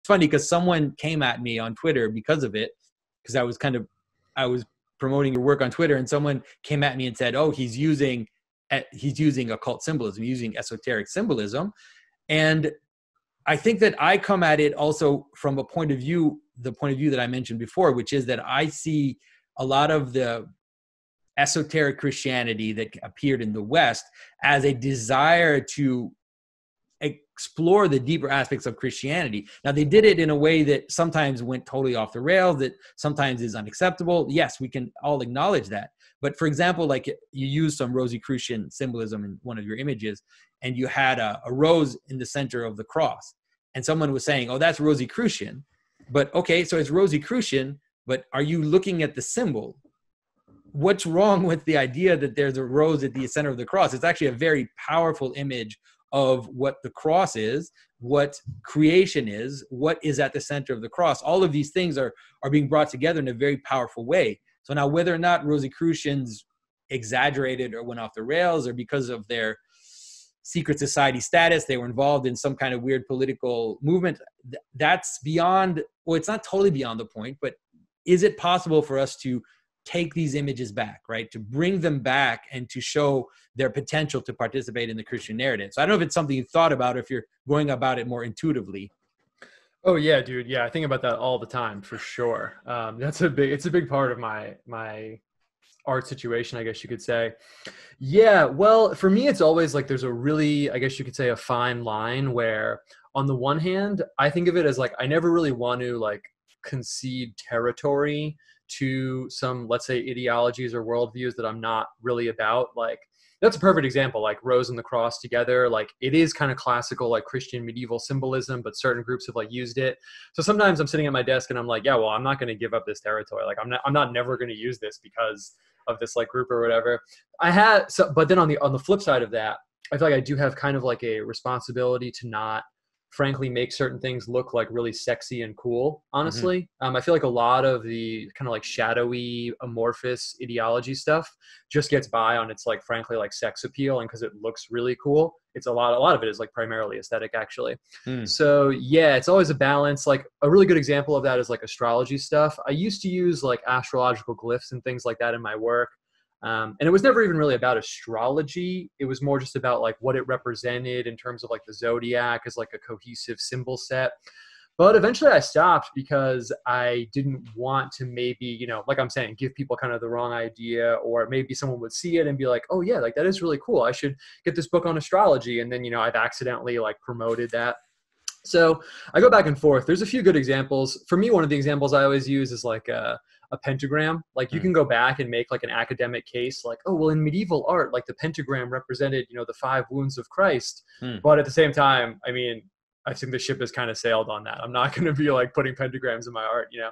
funny because someone came at me on Twitter because of it, because I was promoting your work on Twitter, and someone came at me and said, "Oh, he's using occult symbolism, using esoteric symbolism," and I think that I come at it also from the point of view that I mentioned before, which is that I see a lot of the esoteric Christianity that appeared in the West as a desire to explore the deeper aspects of Christianity. Now, they did it in a way that sometimes went totally off the rails, that sometimes is unacceptable. Yes, we can all acknowledge that. But for example, like you used some Rosicrucian symbolism in one of your images, and you had a rose in the center of the cross. And someone was saying, oh, that's Rosicrucian. But okay, so it's Rosicrucian, but are you looking at the symbol? What's wrong with the idea that there's a rose at the center of the cross? It's actually a very powerful image of what the cross is, what creation is, what is at the center of the cross. All of these things are being brought together in a very powerful way. So now whether or not Rosicrucians exaggerated or went off the rails, or because of their secret society status, they were involved in some kind of weird political movement, that's beyond, well, it's not totally beyond the point, but is it possible for us to take these images back, right? To bring them back and to show their potential to participate in the Christian narrative. So I don't know if it's something you've thought about, or if you're going about it more intuitively. Oh yeah, dude. Yeah. I think about that all the time for sure. It's a big part of my art situation, I guess you could say. Yeah. Well, for me, it's always like, there's a really, I guess you could say, a fine line where on the one hand, I think of it as like, I never really want to like concede territory to some, let's say, ideologies or worldviews that I'm not really about. Like, that's a perfect example, like rose and the cross together. Like, it is kind of classical, like Christian medieval symbolism, but certain groups have like used it. So sometimes I'm sitting at my desk and I'm like, yeah, well, I'm not going to give up this territory. Like, I'm not never going to use this because of this like group or whatever. But then on the flip side of that, I feel like I do have kind of like a responsibility to not, frankly, make certain things look like really sexy and cool, honestly. I feel like a lot of the kind of like shadowy, amorphous ideology stuff just gets by on its like, frankly, like sex appeal, and because it looks really cool. It's a lot of it is like primarily aesthetic, actually. So yeah, it's always a balance. Like a really good example of that is like astrology stuff. I used to use like astrological glyphs and things like that in my work. And it was never even really about astrology. It was more just about like what it represented in terms of like the zodiac as like a cohesive symbol set. But eventually I stopped because I didn't want to maybe, you know, like I'm saying, give people kind of the wrong idea, or maybe someone would see it and be like, oh yeah, like that is really cool. I should get this book on astrology. And then, you know, I've accidentally like promoted that. So I go back and forth. There's a few good examples. For me, one of the examples I always use is like a pentagram. Like you can go back and make like an academic case like, oh, well, in medieval art, like the pentagram represented, you know, the 5 wounds of Christ. But at the same time, I mean, I think the ship has kind of sailed on that. I'm not going to be like putting pentagrams in my art, you know?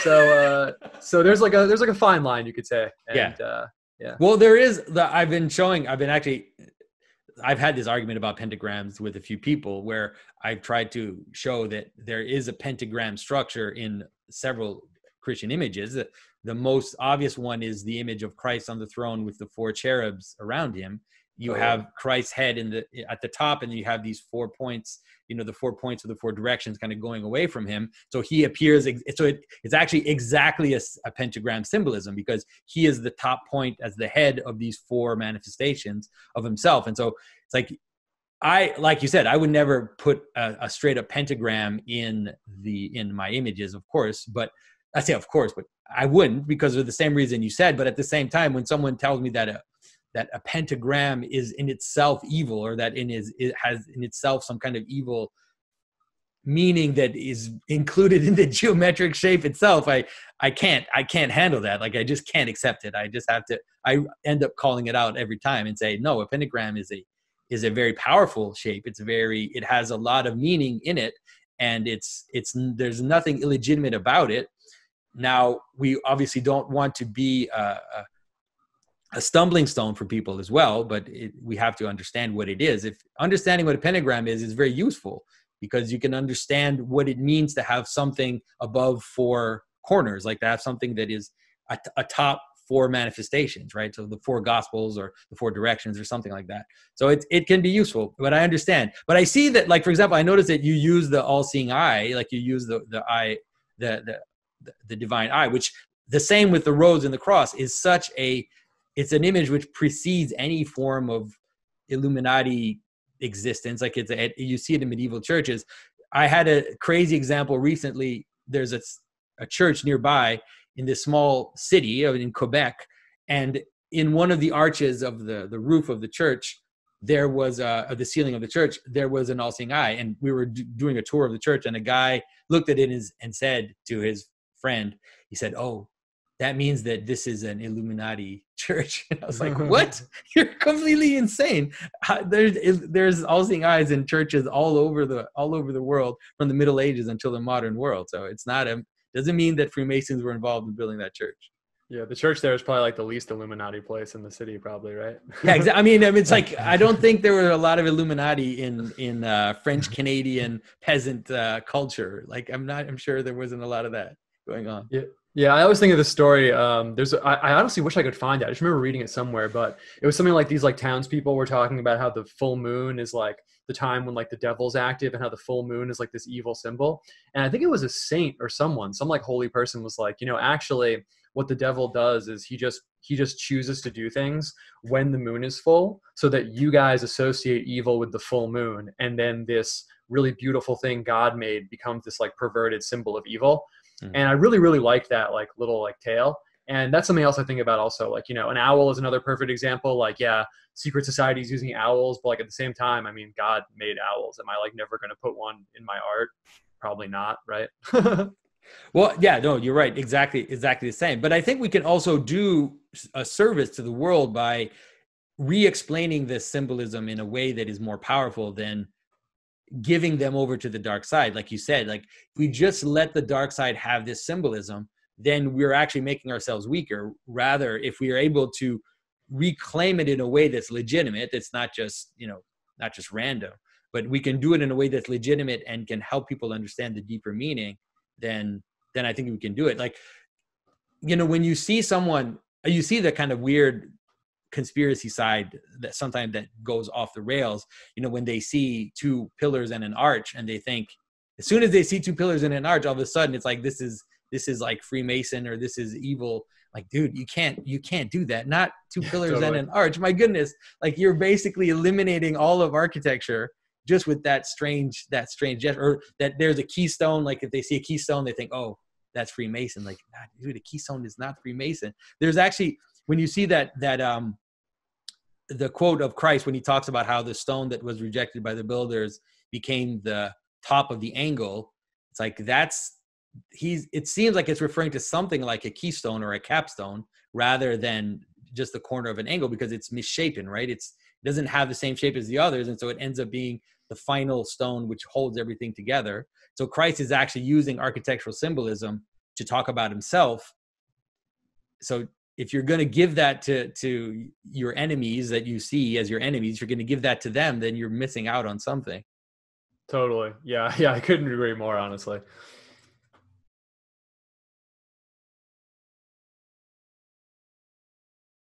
So there's like a fine line, you could say. And, yeah. Well, I've had this argument about pentagrams with a few people where I've tried to show that there is a pentagram structure in several Christian images. The most obvious one is the image of Christ on the throne with the 4 cherubs around him. You have Christ's head at the top, and then you have these 4 points, you know, the 4 points of the 4 directions kind of going away from him. So he appears, it's actually exactly a pentagram symbolism, because he is the top point as the head of these 4 manifestations of himself. And so it's like you said, I would never put a straight up pentagram in my images, of course, but I say of course, but I wouldn't, because of the same reason you said. But at the same time, when someone tells me that a pentagram is in itself evil, or that it has in itself some kind of evil meaning that is included in the geometric shape itself, I can't handle that. Like, I just can't accept it. I end up calling it out every time and say, no, a pentagram is a very powerful shape. It has a lot of meaning in it, and there's nothing illegitimate about it. Now, we obviously don't want to be a stumbling stone for people as well, but we have to understand what it is. If understanding what a pentagram is very useful, because you can understand what it means to have something above 4 corners, like to have something that is a top four manifestations, right? So the four gospels or the four directions or something like that. So it can be useful, but I understand. But I see that, like, for example, I noticed that you use the all-seeing eye, like you use the eye, the divine eye, which the same with the rose and the cross is it's an image which precedes any form of Illuminati existence. Like you see it in medieval churches. I had a crazy example recently. There's a church nearby in this small city in Quebec, and in one of the arches of the roof of the church, there was the ceiling of the church, there was an all-seeing eye. And we were doing a tour of the church, and a guy looked at it and said to his friend, he said, "Oh, that means that this is an Illuminati church." And I was like, "What? You're completely insane." There's all-seeing eyes in churches all over the world, from the Middle Ages until the modern world. So it's not doesn't mean that Freemasons were involved in building that church. Yeah, the church there is probably like the least Illuminati place in the city, probably, right? Yeah, exactly. I mean, it's like, I don't think there were a lot of Illuminati in French Canadian peasant culture. Like, I'm sure there wasn't a lot of that going on. Yeah. Yeah, I always think of this story. I honestly wish I could find it. I just remember reading it somewhere, but it was something like these like townspeople were talking about how the full moon is like the time when like the devil's active, and how the full moon is like this evil symbol. And I think it was a saint or some like holy person was like, actually what the devil does is he just chooses to do things when the moon is full, so that you guys associate evil with the full moon, and then this really beautiful thing God made becomes this like perverted symbol of evil. And I really, really liked that like little like tale. And that's something else I think about also. Like, an owl is another perfect example. Like, yeah, secret societies using owls, but like at the same time, I mean, God made owls. Am I like never going to put one in my art? Probably not, right? Well, yeah, no, you're right. Exactly the same. But I think we can also do a service to the world by re-explaining this symbolism in a way that is more powerful than giving them over to the dark side. Like you said, like, if we just let the dark side have this symbolism, then we're actually making ourselves weaker. Rather, if we are able to reclaim it in a way that's legitimate, that's not just random, but we can do it in a way that's legitimate and can help people understand the deeper meaning, then I think we can do it. Like, when you see someone, you see the kind of weird conspiracy side that sometimes that goes off the rails, when they see two pillars and an arch, and they think, as soon as they see two pillars and an arch, all of a sudden it's like, this is like Freemason, or this is evil. Like, dude, you can't do that. Not two pillars totally. And an arch. My goodness. Like, you're basically eliminating all of architecture just with that strange gesture. Or that there's a keystone. Like, if they see a keystone, they think, oh, that's Freemason. Like, dude, a keystone is not Freemason. There's actually, when you see that the quote of Christ, when he talks about how the stone that was rejected by the builders became the top of the angle, it's like, it seems like it's referring to something like a keystone or a capstone, rather than just the corner of an angle, because it's misshapen, right? It doesn't have the same shape as the others, and so it ends up being the final stone which holds everything together. So Christ is actually using architectural symbolism to talk about himself. So if you're going to give that to your enemies that you see as your enemies, you're going to give that to them, then you're missing out on something. Totally. Yeah. I couldn't agree more, honestly.